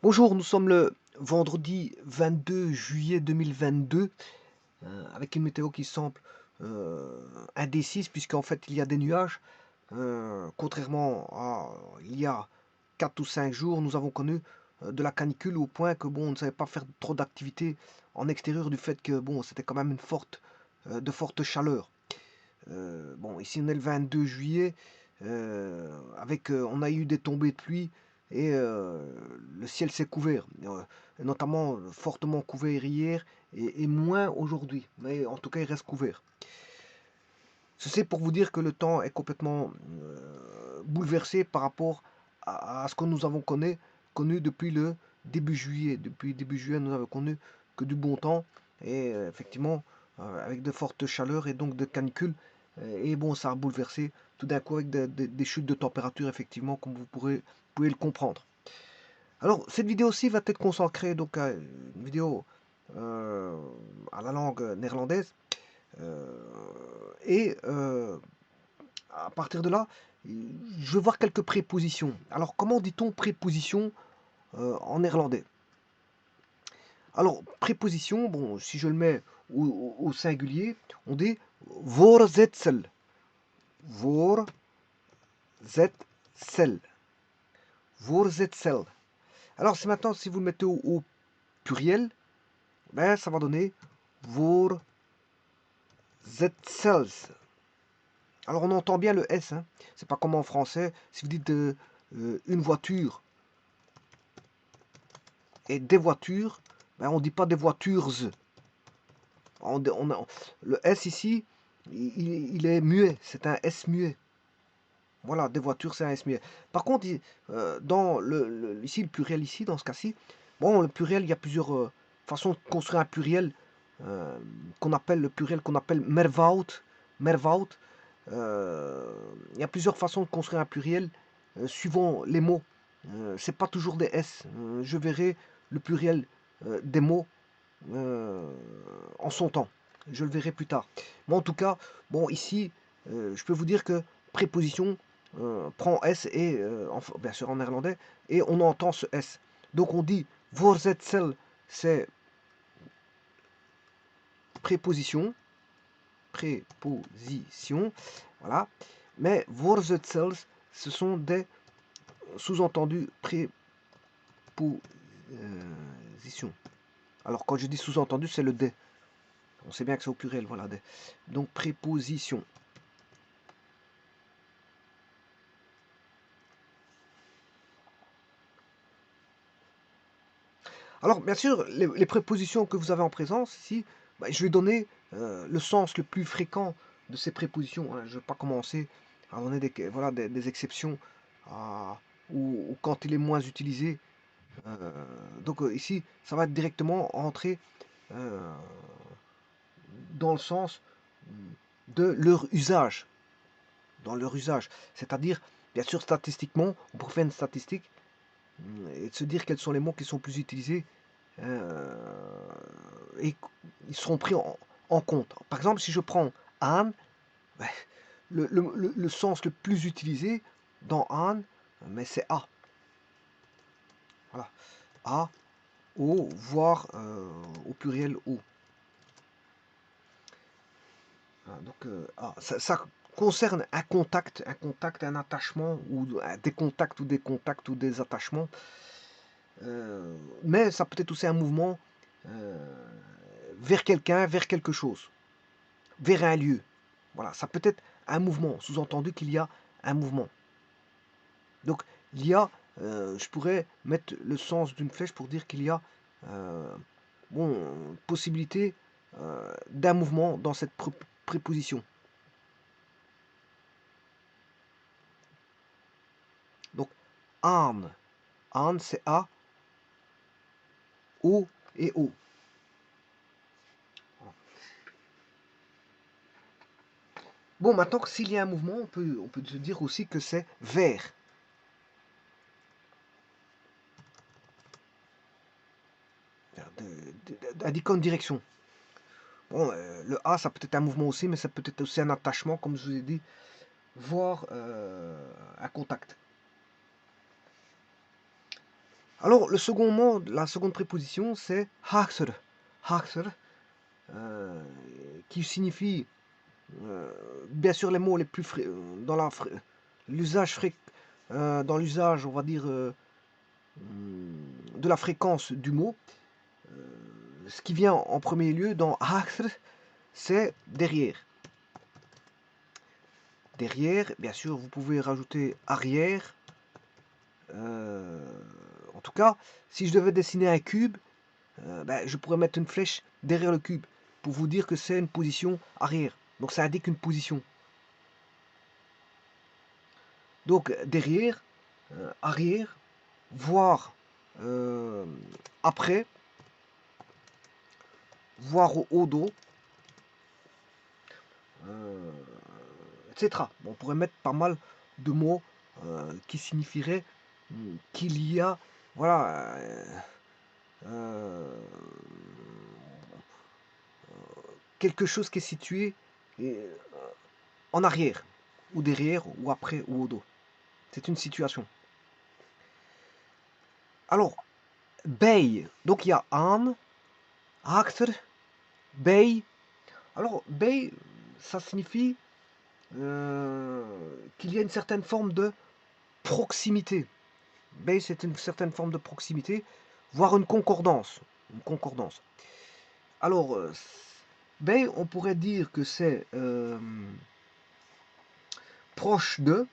Bonjour, nous sommes le vendredi 22 juillet 2022, avec une météo qui semble indécise, puisqu'en fait il y a des nuages. Contrairement à il y a 4 ou 5 jours, nous avons connu de la canicule au point que bon, on ne savait pas faire trop d'activités en extérieur du fait que bon, c'était quand même de forte chaleur. Bon, ici on est le 22 juillet, on a eu des tombées de pluie et le ciel s'est couvert, notamment fortement couvert hier et moins aujourd'hui, mais en tout cas il reste couvert. Ceci pour vous dire que le temps est complètement bouleversé par rapport à ce que nous avons connu depuis le début juillet. Depuis début juillet, nous avons connu que du bon temps et effectivement avec de fortes chaleurs et donc de canicules. Et bon, ça a bouleversé tout d'un coup avec des chutes de température, effectivement, comme pouvez le comprendre. Alors, cette vidéo-ci va être consacrée donc à une vidéo euh, à la langue néerlandaise. Euh, et à partir de là, je vais voir quelques prépositions. Alors, comment dit-on préposition en néerlandais? Alors, préposition, bon, si je le mets au singulier, on dit voorzetsel. Voorzetsel. Voorzetsel. Alors, c'est maintenant, si vous le mettez au pluriel, ben, ça va donner voorzetsels. Alors, on entend bien le S, hein. C'est pas comme en français. Si vous dites une voiture et des voitures, ben, on dit pas des voitures. Le S ici, il est muet. C'est un S muet. Voilà, des voitures, c'est un S muet. Par contre, dans ici, le pluriel ici, dans ce cas-ci, bon, le pluriel, il y a plusieurs façons de construire un pluriel euh, le pluriel qu'on appelle mervoud. Mervoud. Il y a plusieurs façons de construire un pluriel suivant les mots. C'est pas toujours des S. Je verrai le pluriel des mots euh, en son temps. Je le verrai plus tard. Mais en tout cas, bon, ici, je peux vous dire que préposition prend S et, bien sûr en néerlandais, et on entend ce S. Donc on dit voorzetsel, c'est préposition, préposition, voilà. Mais voorzetsels, ce sont des sous-entendus prépositions. Alors quand je dis sous-entendu, c'est le des. On sait bien que c'est au pluriel, voilà. Donc préposition. Alors, bien sûr, les prépositions que vous avez en présence ici, bah, je vais donner le sens le plus fréquent de ces prépositions, hein. Je ne vais pas commencer à donner voilà, des exceptions ou quand il est moins utilisé. Donc ici, ça va être directement entrer euh, dans le sens de leur usage. Dans leur usage. C'est-à-dire, bien sûr, statistiquement, on pourrait faire une statistique et de se dire quels sont les mots qui sont plus utilisés euh, et ils seront pris en compte. Par exemple, si je prends Anne, ben, le sens le plus utilisé dans Anne, mais c'est A. Voilà. A, O, voire au pluriel O. Voilà, donc, ça concerne un contact, un attachement, ou des contacts ou des attachements. Mais ça peut être aussi un mouvement euh, vers quelqu'un, vers quelque chose, vers un lieu. Voilà, ça peut être un mouvement, sous-entendu qu'il y a un mouvement. Donc, il y a, je pourrais mettre le sens d'une flèche pour dire qu'il y a euh, bon, possibilité d'un mouvement dans cette préposition. Donc, âne. Âne, c'est A, O et O. Bon, maintenant, s'il y a un mouvement, on peut se dire aussi que c'est vers. Indiquant une direction. Bon, le A, ça peut être un mouvement aussi, mais ça peut être aussi un attachement, comme je vous ai dit, voire un contact. Alors, le second mot, la seconde préposition, c'est haksır. Haksır, euh, qui signifie, bien sûr, les mots les plus dans l'usage dans l'usage, on va dire, de la fréquence du mot. Ce qui vient en premier lieu dans haksır, c'est derrière. Derrière, bien sûr, vous pouvez rajouter arrière. En tout cas, si je devais dessiner un cube, je pourrais mettre une flèche derrière le cube pour vous dire que c'est une position arrière. Donc ça indique une position. Donc derrière, arrière, voire après, voire au haut dos, etc. On pourrait mettre pas mal de mots qui signifieraient qu'il y a, voilà, quelque chose qui est situé en arrière, ou derrière, ou après, ou au dos. C'est une situation. Alors, bey, donc il y a an, achter, bey. Alors, bey, ça signifie qu'il y a une certaine forme de proximité. Bey, c'est une certaine forme de proximité, voire une concordance. Une concordance. Alors, bey, on pourrait dire que c'est proche de.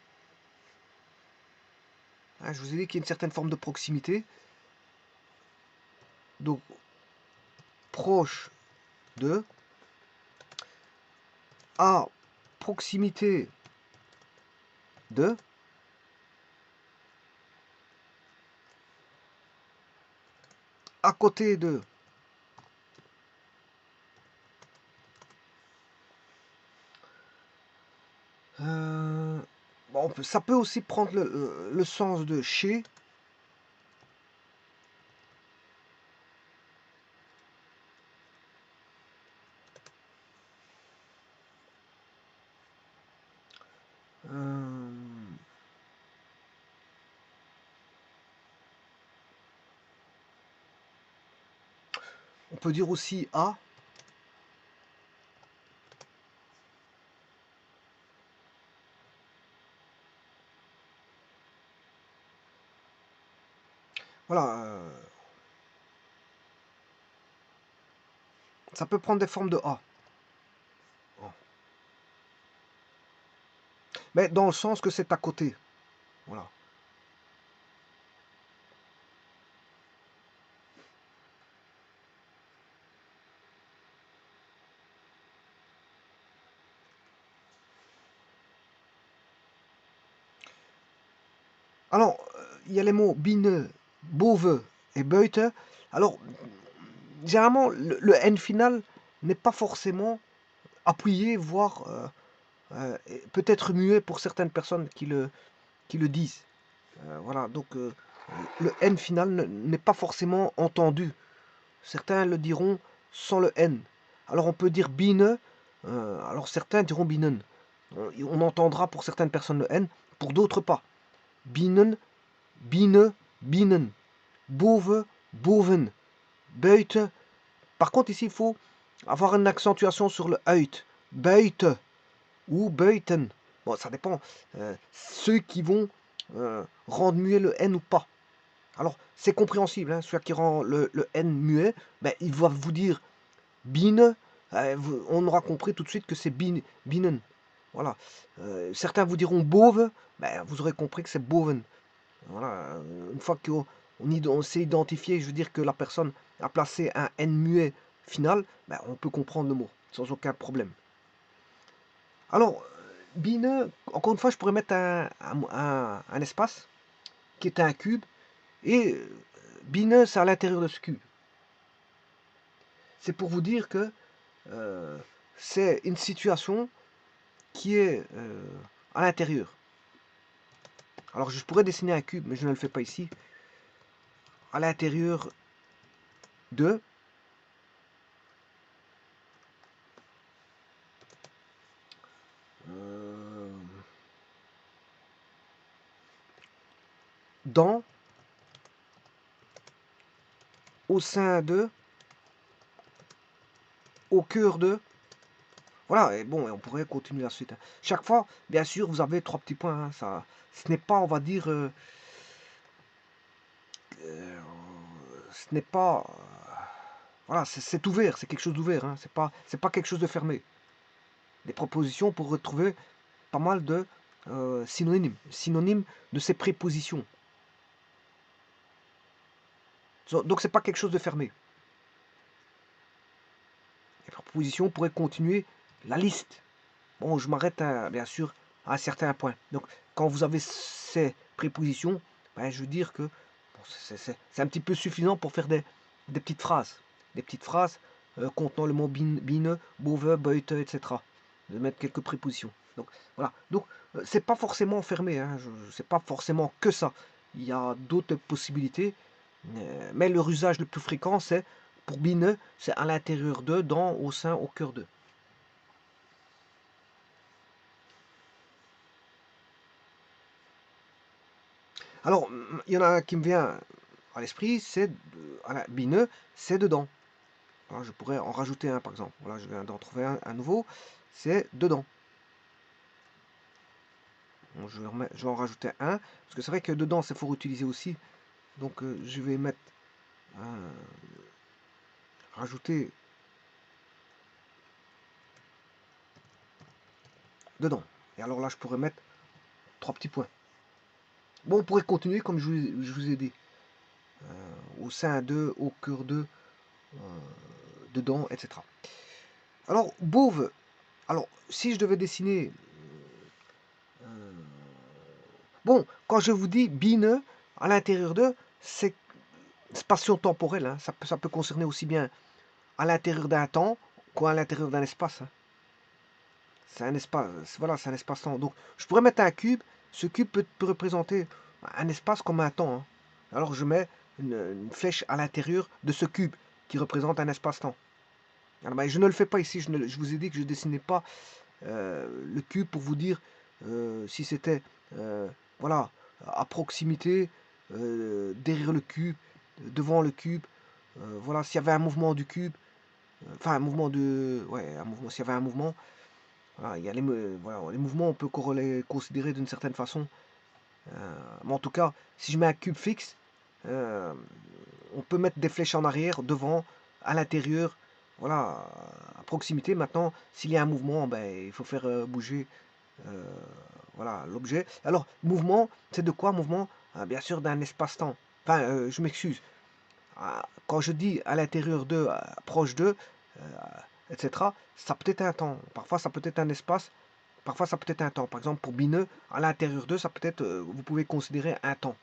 Hein, je vous ai dit qu'il y a une certaine forme de proximité. Donc, proche de, à proximité de, à côté de. Bon, ça peut aussi prendre le sens de chez. On peut dire aussi à. Voilà. Ça peut prendre des formes de A. Mais dans le sens que c'est à côté. Voilà. Alors, il y a les mots bine, bove et beute. Alors, généralement, le N final n'est pas forcément appuyé, voire peut-être muet pour certaines personnes qui le disent. Voilà, donc le N final n'est pas forcément entendu. Certains le diront sans le N. Alors on peut dire bine, alors certains diront binen. On entendra pour certaines personnes le N, pour d'autres pas. Binen, bine, binen. Bove, boven. Beute. Par contre ici il faut avoir une accentuation sur le uit. Beute ou beuten. Bon, ça dépend. Ceux qui vont rendre muet le N ou pas. Alors, c'est compréhensible. Hein, celui qui rend le N muet, ben, il va vous dire bine. On aura compris tout de suite que c'est binen. Voilà. Certains vous diront bove. Ben, vous aurez compris que c'est boven. Voilà. Une fois qu'on sait identifier, je veux dire que la personne a placé un N muet final, ben, on peut comprendre le mot sans aucun problème. Alors, bine, encore une fois, je pourrais mettre un espace qui est un cube et bine, c'est à l'intérieur de ce cube. C'est pour vous dire que c'est une situation qui est à l'intérieur. Alors, je pourrais dessiner un cube, mais je ne le fais pas ici. À l'intérieur de. Dans au sein de, au cœur de. Voilà, et bon, et on pourrait continuer la suite, hein. Chaque fois, bien sûr, vous avez 3 petits points, hein, ça, ce n'est pas, on va dire, euh, ce n'est pas, voilà, c'est ouvert, c'est quelque chose d'ouvert, hein, c'est pas quelque chose de fermé. Des propositions pour retrouver pas mal de synonymes de ces prépositions. Donc c'est pas quelque chose de fermé. Les prépositions pourraient continuer la liste. Bon, je m'arrête bien sûr à un certain point. Donc quand vous avez ces prépositions, ben, je veux dire que bon, c'est un petit peu suffisant pour faire des petites phrases. Des petites phrases contenant le mot bine, bove, beute, etc. De mettre quelques prépositions. Donc voilà. Donc c'est pas forcément fermé, hein. C'est pas forcément que ça. Il y a d'autres possibilités. Mais leur usage le plus fréquent, c'est pour bine, c'est à l'intérieur de, dans, au sein, au cœur de. Alors, il y en a un qui me vient à l'esprit, c'est bine, c'est dedans. Alors, je pourrais en rajouter un par exemple. Voilà, je viens d'en trouver un nouveau, c'est dedans. Bon, je vais en rajouter un, parce que c'est vrai que dedans, c'est fort utilisé aussi. Donc, je vais mettre, rajouter dedans. Et alors là, je pourrais mettre 3 petits points. Bon, on pourrait continuer comme je vous ai dit. Au sein de, au cœur de, dedans, etc. Alors, Beauve, alors si je devais dessiner, bon, quand je vous dis bine, à l'intérieur de, c'est spatio-temporel, hein, ça peut concerner aussi bien à l'intérieur d'un temps qu'à l'intérieur d'un espace, hein. C'est un espace, voilà, c'est un espace-temps. Donc, je pourrais mettre un cube, ce cube peut représenter un espace comme un temps, hein. Alors, je mets une flèche à l'intérieur de ce cube qui représente un espace-temps. Alors, ben, je ne le fais pas ici, je vous ai dit que je ne dessinais pas le cube pour vous dire si c'était euh, voilà, à proximité, derrière le cube, devant le cube, voilà, s'il y avait un mouvement du cube, enfin un mouvement de. Ouais, un mouvement, s'il y avait un mouvement, voilà, il y a voilà, les mouvements, on peut les considérer d'une certaine façon. Mais en tout cas, si je mets un cube fixe, euh, on peut mettre des flèches en arrière, devant, à l'intérieur, voilà, à proximité. Maintenant, s'il y a un mouvement, ben, il faut faire bouger euh, voilà, l'objet. Alors, mouvement, c'est de quoi mouvement? Bien sûr, d'un espace-temps. Enfin, je m'excuse. Quand je dis à l'intérieur de, proche de, etc., ça peut être un temps. Parfois, ça peut être un espace. Parfois, ça peut être un temps. Par exemple, pour bineux, à l'intérieur de, ça peut être, vous pouvez considérer un temps.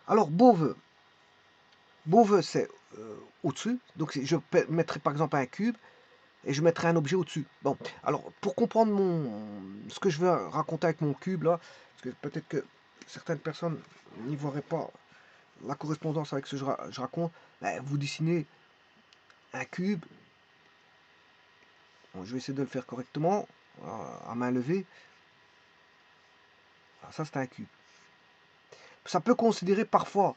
Alors, Beauve, Beauve, c'est au-dessus. Donc, je mettrai par exemple un cube et je mettrai un objet au-dessus. Bon, alors, pour comprendre ce que je veux raconter avec mon cube, là, parce que peut-être que certaines personnes n'y voiraient pas la correspondance avec ce que je raconte, ben, vous dessinez un cube. Bon, je vais essayer de le faire correctement, à main levée. Alors, ça, c'est un cube. Ça peut considérer parfois,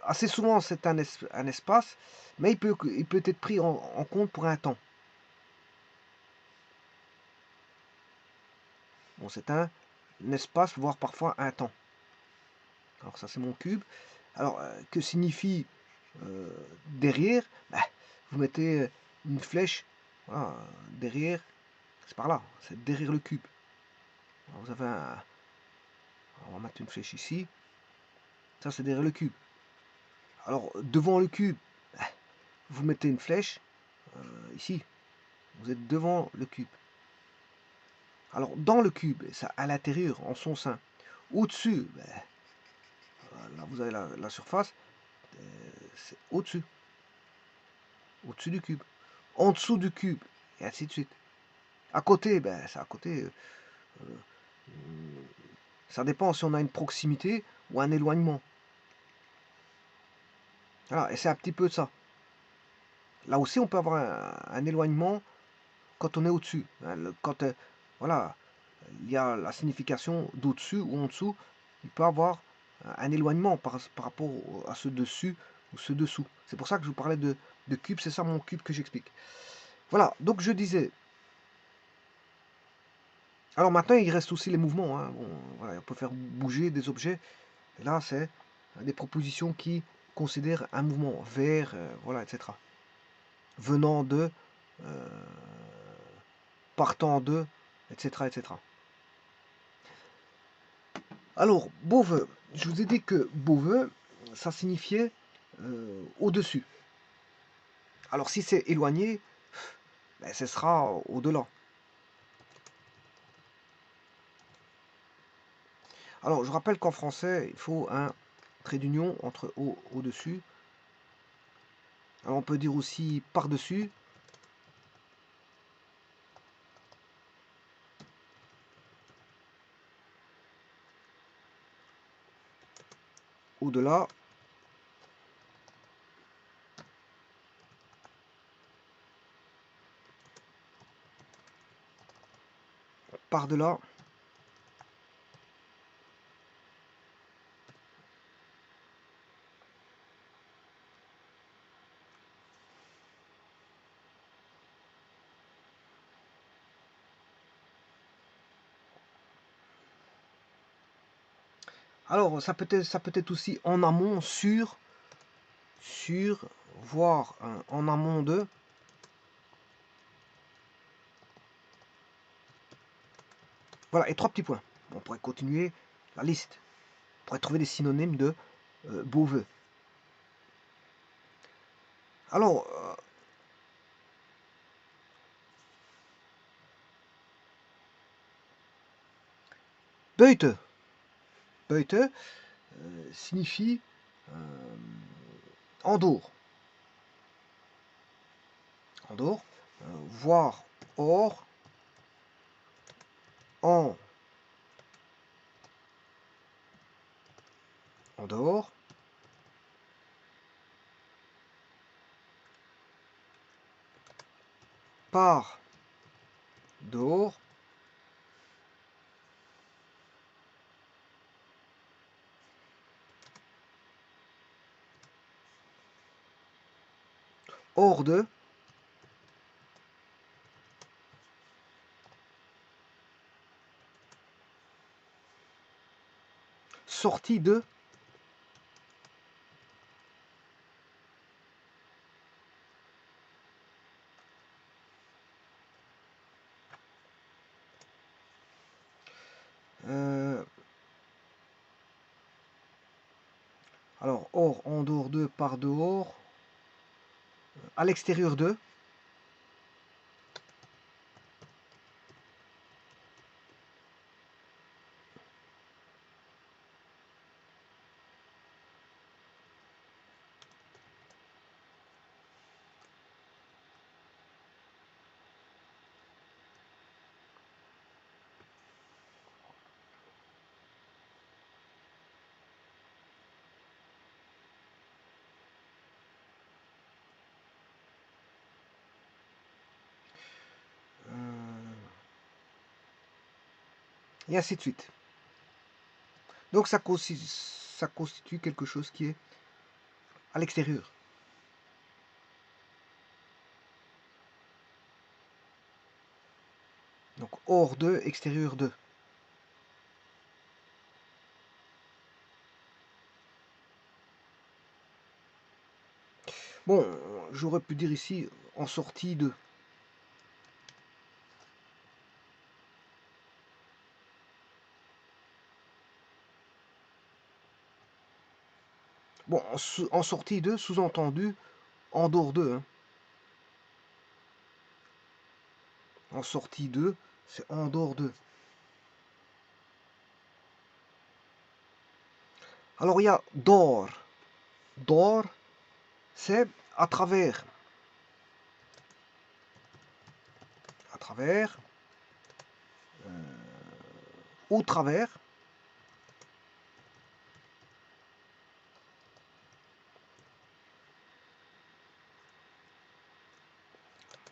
assez souvent, c'est un espace, mais il peut être pris en compte pour un temps. Bon, c'est un espace, voire parfois un temps. Alors ça, c'est mon cube. Alors, que signifie derrière? Ben, vous mettez une flèche, voilà, derrière, c'est par là, c'est derrière le cube. Alors, vous avez on va mettre une flèche ici, ça c'est derrière le cube. Alors, devant le cube, ben, vous mettez une flèche ici, vous êtes devant le cube. Alors, dans le cube, ça, à l'intérieur, en son sein, au-dessus, ben, là vous avez la surface, c'est au-dessus, au-dessus du cube. En dessous du cube, et ainsi de suite. À côté, ben, c'est à côté. Ça dépend si on a une proximité ou un éloignement. Voilà, et c'est un petit peu ça. Là aussi, on peut avoir un éloignement quand on est au-dessus. Quand voilà, il y a la signification d'au-dessus ou en dessous. Il peut avoir un éloignement par rapport à ceux dessus ou ceux dessous. C'est pour ça que je vous parlais de cube, c'est ça mon cube que j'explique. Voilà, donc je disais. Alors maintenant, il reste aussi les mouvements, hein. Bon, voilà, on peut faire bouger des objets. Et là, c'est des propositions qui considèrent un mouvement vers, voilà, etc. Venant de, euh, partant de, etc., etc. Alors, Bove, je vous ai dit que Bove, ça signifiait au-dessus. Alors, si c'est éloigné, ben, ce sera au-delà. Alors, je rappelle qu'en français, il faut un trait d'union entre au-dessus. Alors, on peut dire aussi par-dessus. Au-delà. Par-delà. Alors, ça peut être aussi en amont, sur, voire en amont de. Voilà, et trois petits points. On pourrait continuer la liste. On pourrait trouver des synonymes de Bove. Alors, Beute. Beute signifie en dehors. En dehors. Voir hors, en dehors. Par dehors. Hors de. Sortie de. Alors, hors, en dehors de, par dehors. À l'extérieur de. Et ainsi de suite. Donc ça constitue quelque chose qui est à l'extérieur. Donc hors de, extérieur de. Bon, j'aurais pu dire ici en sortie de. Bon, en sortie de, sous-entendu, en dehors de. Hein. En sortie de, c'est en dehors de. Alors il y a d'or. D'or, c'est à travers. À travers. Au travers.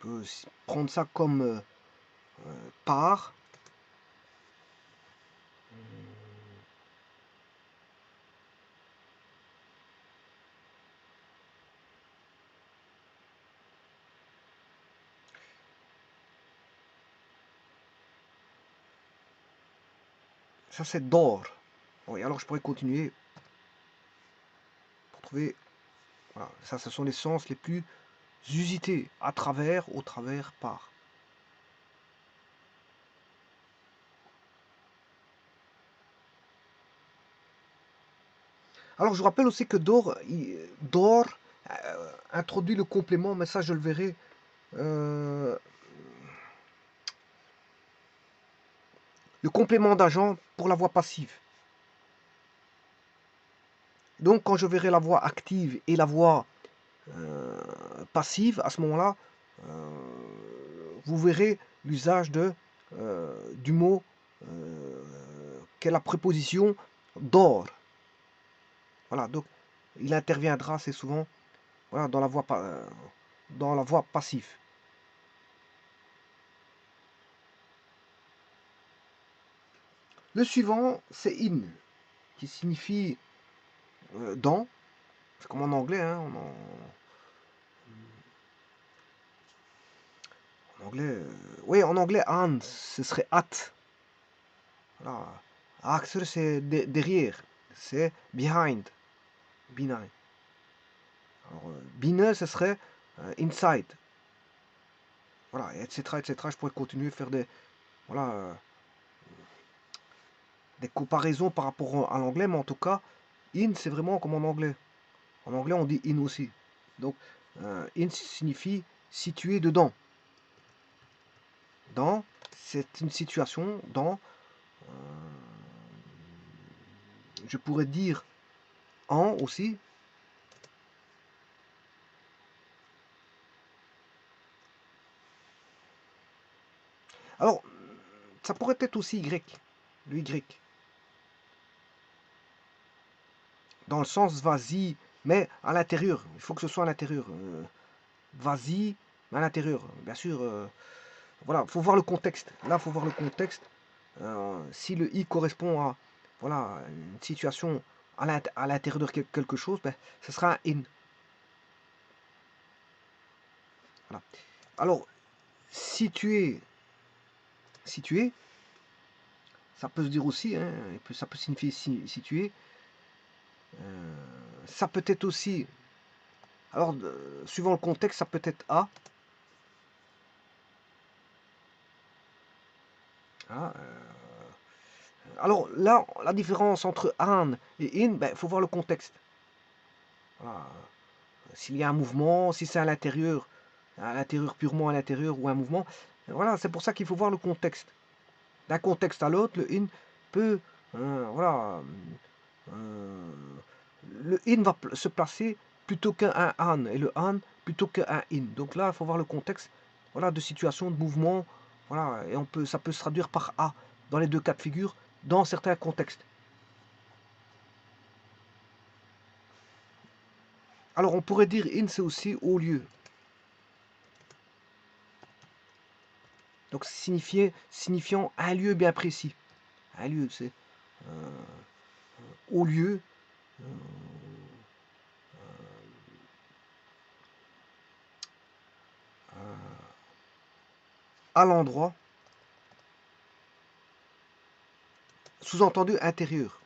On peut prendre ça comme par. Ça, c'est d'or. Oui, alors je pourrais continuer pour trouver. Voilà, ça, ce sont les sens les plus usités. À travers, au travers, par. Alors, je vous rappelle aussi que d'or introduit le complément, mais ça, je le verrai. Le complément d'agent pour la voix passive. Donc, quand je verrai la voix active et la voix passive, à ce moment-là, vous verrez l'usage du mot qu'est la préposition d'or. Voilà, donc il interviendra assez souvent, voilà, dans la voix passive. Le suivant, c'est in, qui signifie dans. C'est comme en anglais, hein, en anglais, oui, en anglais, an, ce serait at. Voilà. Axer, c'est derrière, c'est behind. Behind. Alors, bine, ce serait inside. Voilà, etc., etc. Je pourrais continuer à faire voilà, des comparaisons par rapport à l'anglais, mais en tout cas, in, c'est vraiment comme en anglais. En anglais, on dit in aussi. Donc, in signifie situé dedans. Dans, c'est une situation, dans, je pourrais dire en aussi. Alors, ça pourrait être aussi y, le y. Dans le sens vas-y, mais à l'intérieur. Il faut que ce soit à l'intérieur. Vas-y, mais à l'intérieur. Bien sûr, voilà, il faut voir le contexte. Là, il faut voir le contexte. Si le i correspond à voilà, une situation à l'intérieur de quelque chose, ben, ce sera un in. Voilà. Alors, situé, situé, ça peut se dire aussi, hein, ça peut signifier situé. Ça peut être aussi, alors, suivant le contexte, ça peut être à. Voilà, alors là, la différence entre an et in, ben, faut voir le contexte. Voilà. S'il y a un mouvement, si c'est à l'intérieur, purement à l'intérieur ou un mouvement. Voilà, c'est pour ça qu'il faut voir le contexte. D'un contexte à l'autre, le in peut, voilà, euh, le in va se placer plutôt qu'un an et le an plutôt qu'un in. Donc là, il faut voir le contexte, voilà, de situation, de mouvement, voilà, et ça peut se traduire par a dans les deux cas de figure, dans certains contextes. Alors on pourrait dire in, c'est aussi au lieu. Donc signifiant un lieu bien précis. Un lieu, c'est au lieu, à l'endroit, sous-entendu intérieur.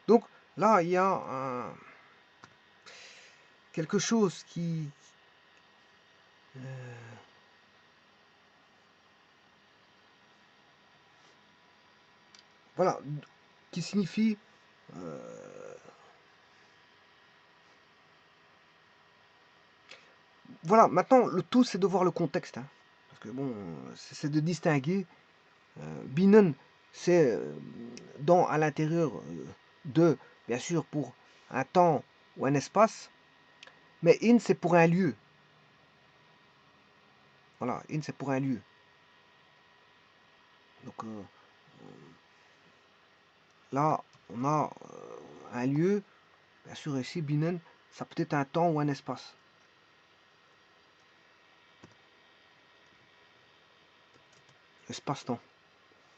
Donc là, il y a quelque chose qui... voilà, qui signifie... voilà, maintenant, le tout, c'est de voir le contexte. Hein, parce que bon, c'est de distinguer. Binen, c'est dans, à l'intérieur de, bien sûr, pour un temps ou un espace. Mais in, c'est pour un lieu. Voilà, in, c'est pour un lieu. Donc là, on a un lieu. Bien sûr, ici, binen, ça peut être un temps ou un espace. Espace-temps.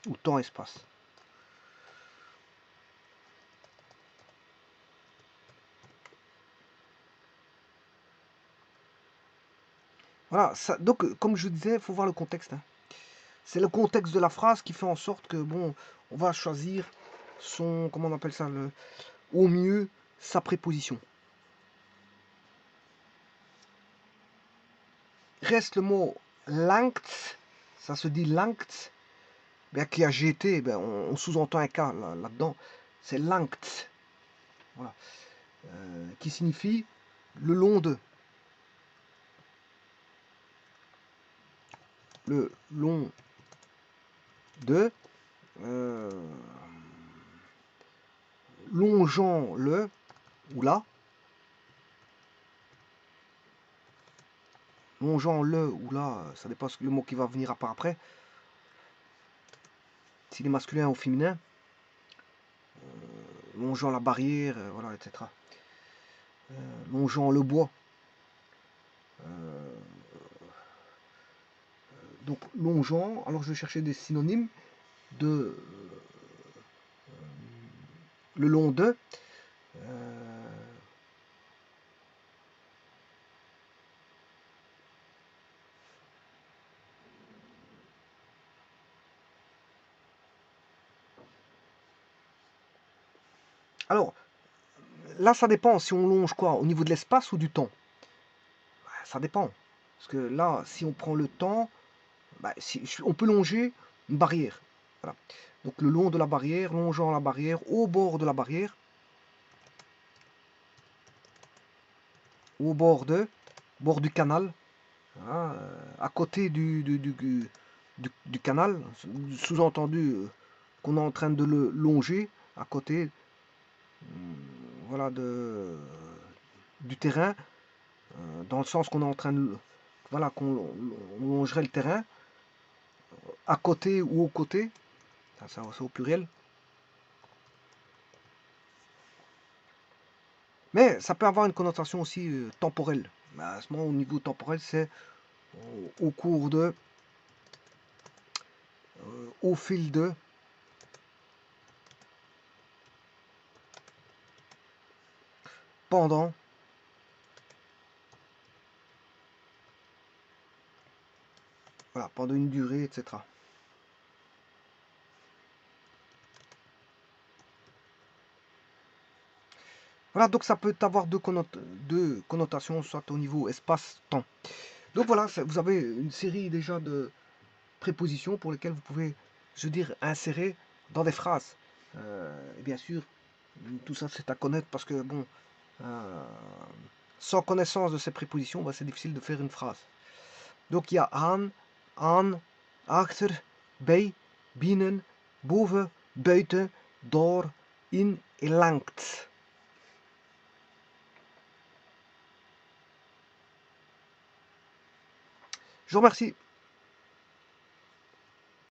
Ou temps-espace. Voilà, donc comme je disais, il faut voir le contexte. Hein. C'est le contexte de la phrase qui fait en sorte que, bon, on va choisir son, comment on appelle ça, au mieux, sa préposition. Reste le mot langt, ça se dit langt, bien, qui a GT, ben, on sous-entend un K là-dedans, c'est langt, voilà, qui signifie le long de. Le long de, longeant le, ou là, longeant le, ou là, ça dépend le mot qui va venir par après, s'il est masculin ou féminin, longeant la barrière, voilà, etc. Longeant le bois. Donc longeant, alors je vais chercher des synonymes de le long de. Alors, là, ça dépend si on longe quoi, au niveau de l'espace ou du temps. Ça dépend. Parce que là, si on prend le temps, bah, on peut longer une barrière. Voilà. Donc le long de la barrière, longeant la barrière, au bord de la barrière, au bord du canal, voilà, à côté du canal, sous-entendu qu'on est en train de le longer, à côté voilà, du terrain, dans le sens qu'on est en train de, voilà, qu'on longerait le terrain, à côté ou aux côtés, ça c'est au pluriel. Mais ça peut avoir une connotation aussi temporelle. À ce moment, au niveau temporel, c'est au cours de, au fil de, pendant, voilà, pendant une durée, etc. Voilà, donc ça peut avoir deux connotations, soit au niveau espace-temps. Donc voilà, vous avez une série déjà de prépositions pour lesquelles vous pouvez, je veux dire, insérer dans des phrases. Et bien sûr, tout ça c'est à connaître parce que, bon, sans connaissance de ces prépositions, bah, c'est difficile de faire une phrase. Donc il y a aan, achter, bij, binnen, boven, buiten, door, in et langt. Je vous remercie.